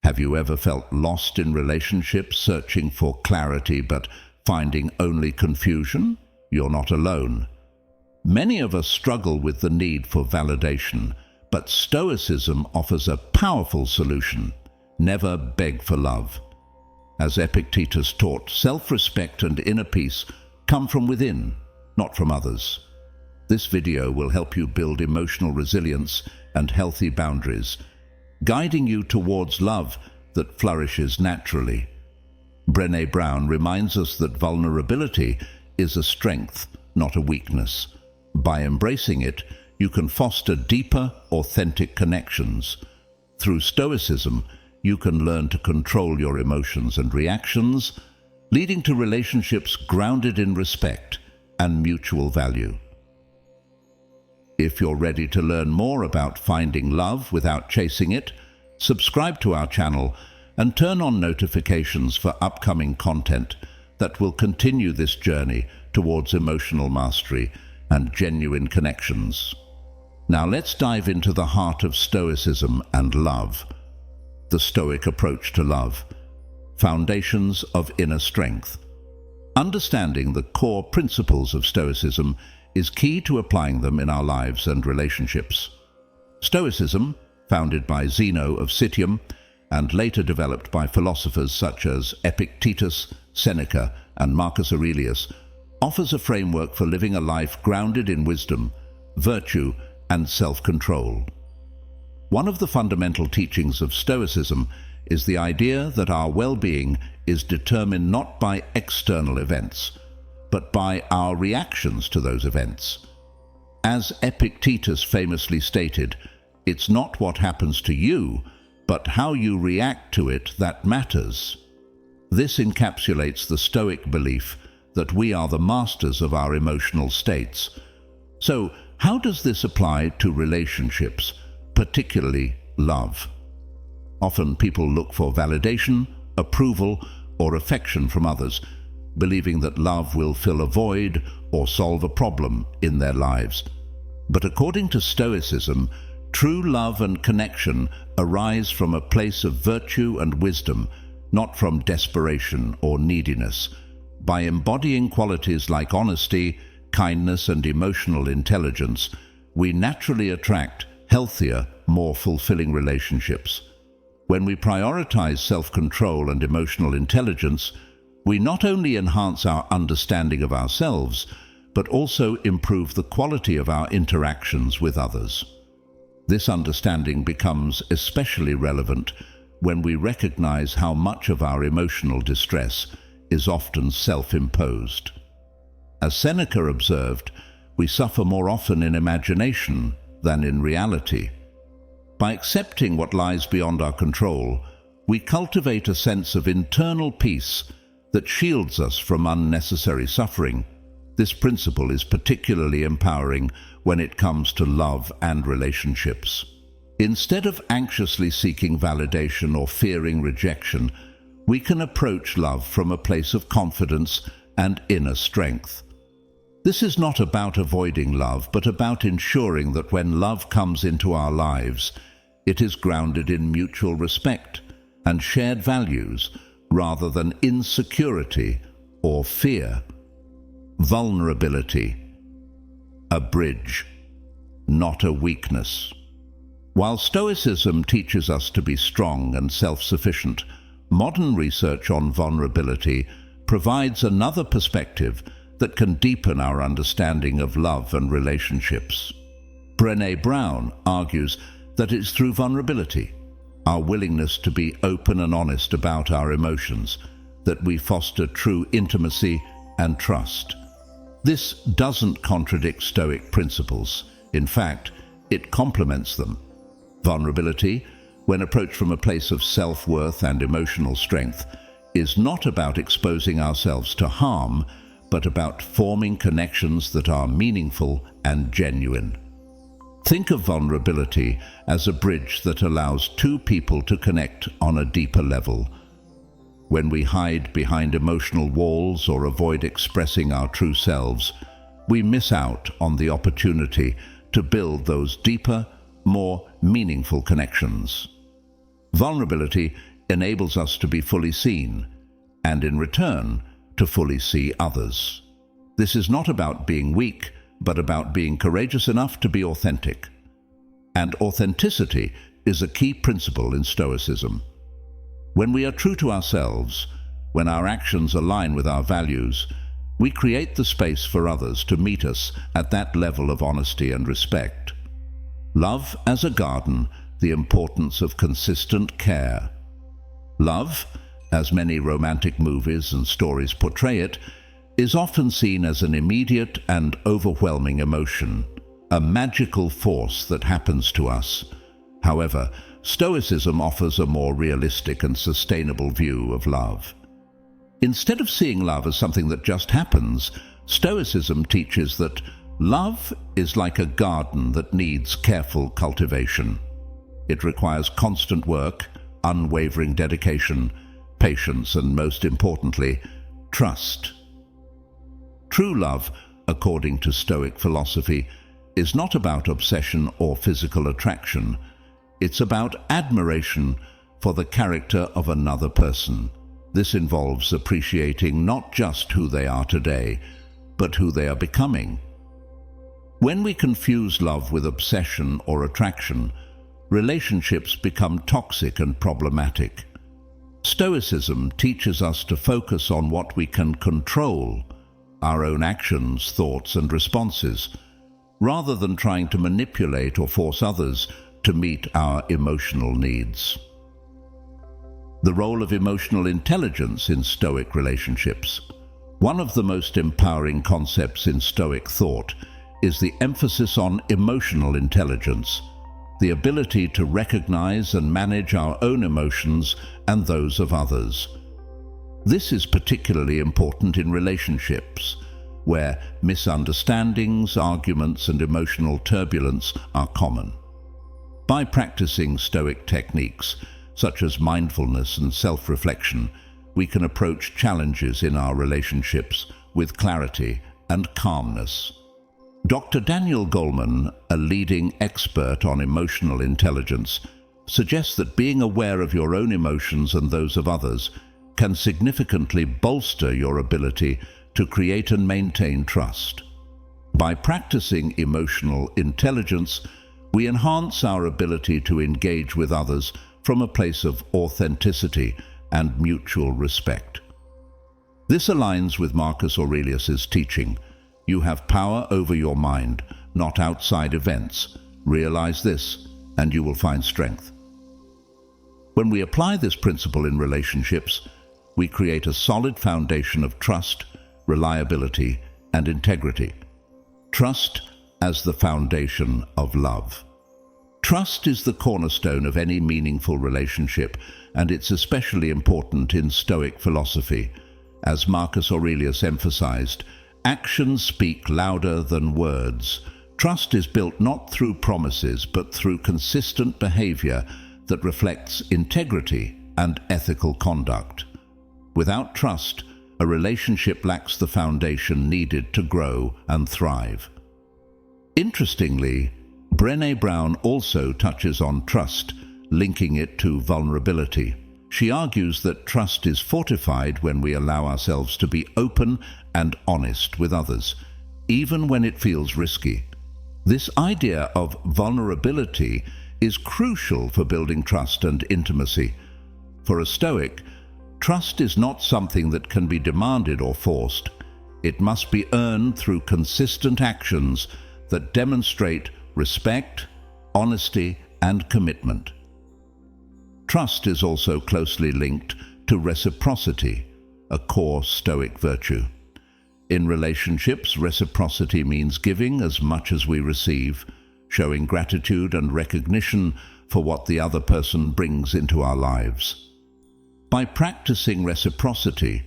Have you ever felt lost in relationships, searching for clarity but finding only confusion? You're not alone. Many of us struggle with the need for validation, but Stoicism offers a powerful solution. Never beg for love. As Epictetus taught, self-respect and inner peace come from within, not from others. This video will help you build emotional resilience and healthy boundaries, guiding you towards love that flourishes naturally. Brené Brown reminds us that vulnerability is a strength, not a weakness. By embracing it, you can foster deeper, authentic connections. Through Stoicism, you can learn to control your emotions and reactions, leading to relationships grounded in respect and mutual value. If you're ready to learn more about finding love without chasing it, subscribe to our channel and turn on notifications for upcoming content that will continue this journey towards emotional mastery and genuine connections. Now let's dive into the heart of Stoicism and love. The Stoic approach to love. Foundations of inner strength. Understanding the core principles of Stoicism is key to applying them in our lives and relationships. Stoicism, founded by Zeno of Citium and later developed by philosophers such as Epictetus, Seneca, and Marcus Aurelius, offers a framework for living a life grounded in wisdom, virtue, and self-control. One of the fundamental teachings of Stoicism is the idea that our well-being is determined not by external events, but by our reactions to those events. As Epictetus famously stated, it's not what happens to you, but how you react to it that matters. This encapsulates the Stoic belief that we are the masters of our emotional states. So, how does this apply to relationships, particularly love? Often people look for validation, approval, or affection from others, believing that love will fill a void or solve a problem in their lives. But according to Stoicism, true love and connection arise from a place of virtue and wisdom, not from desperation or neediness. By embodying qualities like honesty, kindness, and emotional intelligence, we naturally attract healthier, more fulfilling relationships. When we prioritize self-control and emotional intelligence, we not only enhance our understanding of ourselves, but also improve the quality of our interactions with others. This understanding becomes especially relevant when we recognize how much of our emotional distress is often self-imposed. As Seneca observed, we suffer more often in imagination than in reality. By accepting what lies beyond our control, we cultivate a sense of internal peace that shields us from unnecessary suffering. This principle is particularly empowering when it comes to love and relationships. Instead of anxiously seeking validation or fearing rejection, we can approach love from a place of confidence and inner strength. This is not about avoiding love, but about ensuring that when love comes into our lives, it is grounded in mutual respect and shared values rather than insecurity or fear. Vulnerability. A bridge, not a weakness. While Stoicism teaches us to be strong and self-sufficient, modern research on vulnerability provides another perspective that can deepen our understanding of love and relationships. Brené Brown argues that it's through vulnerability, our willingness to be open and honest about our emotions, that we foster true intimacy and trust. This doesn't contradict Stoic principles. In fact, it complements them. Vulnerability, when approached from a place of self-worth and emotional strength, is not about exposing ourselves to harm, but about forming connections that are meaningful and genuine. Think of vulnerability as a bridge that allows two people to connect on a deeper level. When we hide behind emotional walls or avoid expressing our true selves, we miss out on the opportunity to build those deeper, more meaningful connections. Vulnerability enables us to be fully seen, and in return, to fully see others. This is not about being weak, but about being courageous enough to be authentic. And authenticity is a key principle in Stoicism. When we are true to ourselves, when our actions align with our values, we create the space for others to meet us at that level of honesty and respect. Love as a garden, the importance of consistent care. Love, as many romantic movies and stories portray it, is often seen as an immediate and overwhelming emotion, a magical force that happens to us. However, Stoicism offers a more realistic and sustainable view of love. Instead of seeing love as something that just happens, Stoicism teaches that love is like a garden that needs careful cultivation. It requires constant work, unwavering dedication, patience, and most importantly, trust. True love, according to Stoic philosophy, is not about obsession or physical attraction. It's about admiration for the character of another person. This involves appreciating not just who they are today, but who they are becoming. When we confuse love with obsession or attraction, relationships become toxic and problematic. Stoicism teaches us to focus on what we can control, our own actions, thoughts, and responses, rather than trying to manipulate or force others to meet our emotional needs. The role of emotional intelligence in Stoic relationships. One of the most empowering concepts in Stoic thought is the emphasis on emotional intelligence, the ability to recognize and manage our own emotions and those of others. This is particularly important in relationships, where misunderstandings, arguments, and emotional turbulence are common. By practicing Stoic techniques, such as mindfulness and self-reflection, we can approach challenges in our relationships with clarity and calmness. Dr. Daniel Goleman, a leading expert on emotional intelligence, suggests that being aware of your own emotions and those of others can significantly bolster your ability to create and maintain trust. By practicing emotional intelligence, we enhance our ability to engage with others from a place of authenticity and mutual respect. This aligns with Marcus Aurelius's teaching: you have power over your mind, not outside events. Realize this, and you will find strength. When we apply this principle in relationships, we create a solid foundation of trust, reliability, and integrity. Trust as the foundation of love. Trust is the cornerstone of any meaningful relationship, and it's especially important in Stoic philosophy. As Marcus Aurelius emphasized, actions speak louder than words. Trust is built not through promises, but through consistent behavior that reflects integrity and ethical conduct. Without trust, a relationship lacks the foundation needed to grow and thrive. Interestingly, Brené Brown also touches on trust, linking it to vulnerability. She argues that trust is fortified when we allow ourselves to be open and honest with others, even when it feels risky. This idea of vulnerability is crucial for building trust and intimacy. For a Stoic, trust is not something that can be demanded or forced. It must be earned through consistent actions that demonstrate respect, honesty, and commitment. Trust is also closely linked to reciprocity, a core Stoic virtue. In relationships, reciprocity means giving as much as we receive, showing gratitude and recognition for what the other person brings into our lives. By practicing reciprocity,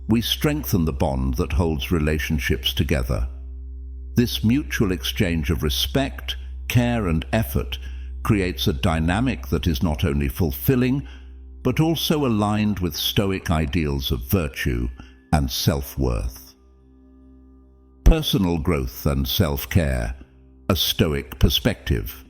we strengthen the bond that holds relationships together. This mutual exchange of respect, care, and effort creates a dynamic that is not only fulfilling, but also aligned with Stoic ideals of virtue and self-worth. Personal growth and self-care, a Stoic perspective.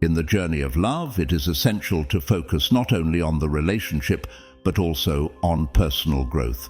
In the journey of love, it is essential to focus not only on the relationship, but also on personal growth.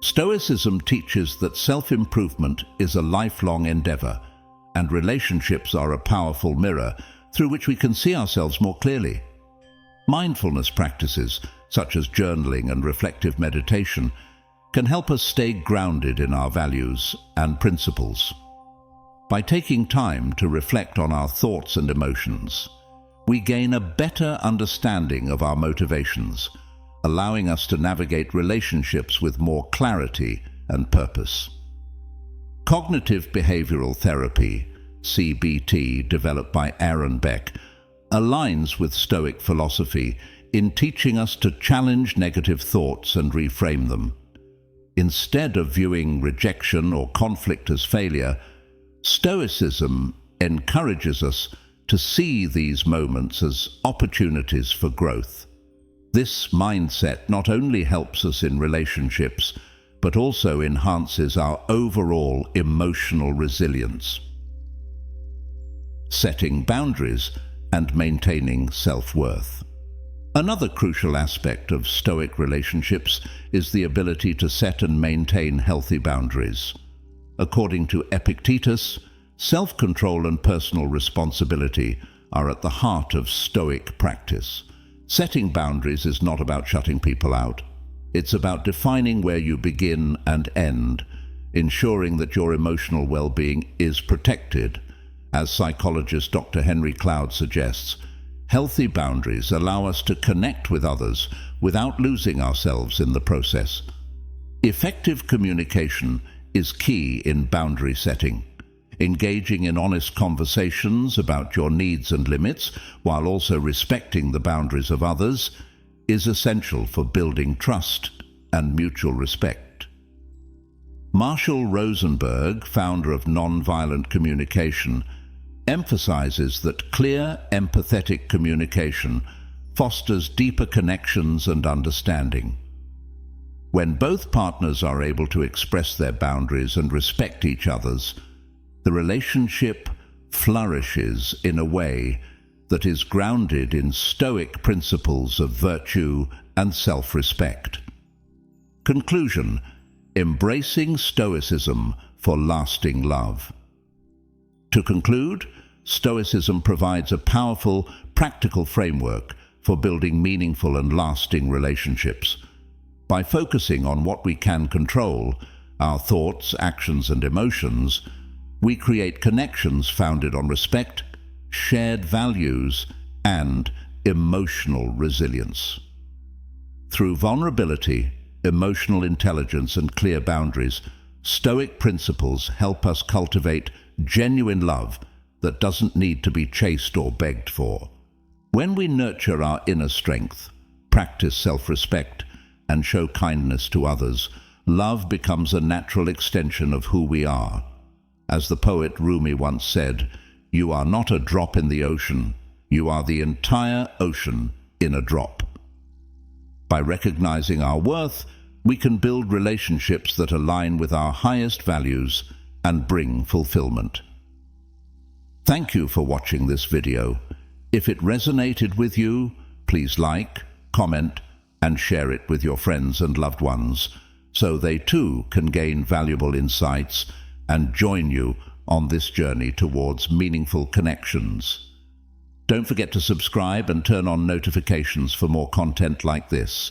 Stoicism teaches that self-improvement is a lifelong endeavor, and relationships are a powerful mirror through which we can see ourselves more clearly. Mindfulness practices, such as journaling and reflective meditation, can help us stay grounded in our values and principles. By taking time to reflect on our thoughts and emotions, we gain a better understanding of our motivations, allowing us to navigate relationships with more clarity and purpose. Cognitive behavioral therapy, CBT, developed by Aaron Beck, aligns with Stoic philosophy in teaching us to challenge negative thoughts and reframe them. Instead of viewing rejection or conflict as failure, Stoicism encourages us to see these moments as opportunities for growth. This mindset not only helps us in relationships, but also enhances our overall emotional resilience. Setting boundaries and maintaining self-worth. Another crucial aspect of Stoic relationships is the ability to set and maintain healthy boundaries. According to Epictetus, self-control and personal responsibility are at the heart of Stoic practice. Setting boundaries is not about shutting people out. It's about defining where you begin and end, ensuring that your emotional well-being is protected. As psychologist Dr. Henry Cloud suggests, healthy boundaries allow us to connect with others without losing ourselves in the process. Effective communication is key in boundary setting. Engaging in honest conversations about your needs and limits, while also respecting the boundaries of others, is essential for building trust and mutual respect. Marshall Rosenberg, founder of nonviolent communication, emphasizes that clear, empathetic communication fosters deeper connections and understanding. When both partners are able to express their boundaries and respect each other's, the relationship flourishes in a way that is grounded in Stoic principles of virtue and self-respect. Conclusion: embracing Stoicism for lasting love. To conclude, Stoicism provides a powerful, practical framework for building meaningful and lasting relationships. By focusing on what we can control, our thoughts, actions, and emotions, we create connections founded on respect, shared values, and emotional resilience. Through vulnerability, emotional intelligence, and clear boundaries, Stoic principles help us cultivate genuine love that doesn't need to be chased or begged for. When we nurture our inner strength, practice self-respect, and show kindness to others, love becomes a natural extension of who we are. As the poet Rumi once said, "You are not a drop in the ocean, you are the entire ocean in a drop." By recognizing our worth, we can build relationships that align with our highest values and bring fulfillment. Thank you for watching this video. If it resonated with you, please like, comment, and share it with your friends and loved ones, so they too can gain valuable insights and join you on this journey towards meaningful connections. Don't forget to subscribe and turn on notifications for more content like this.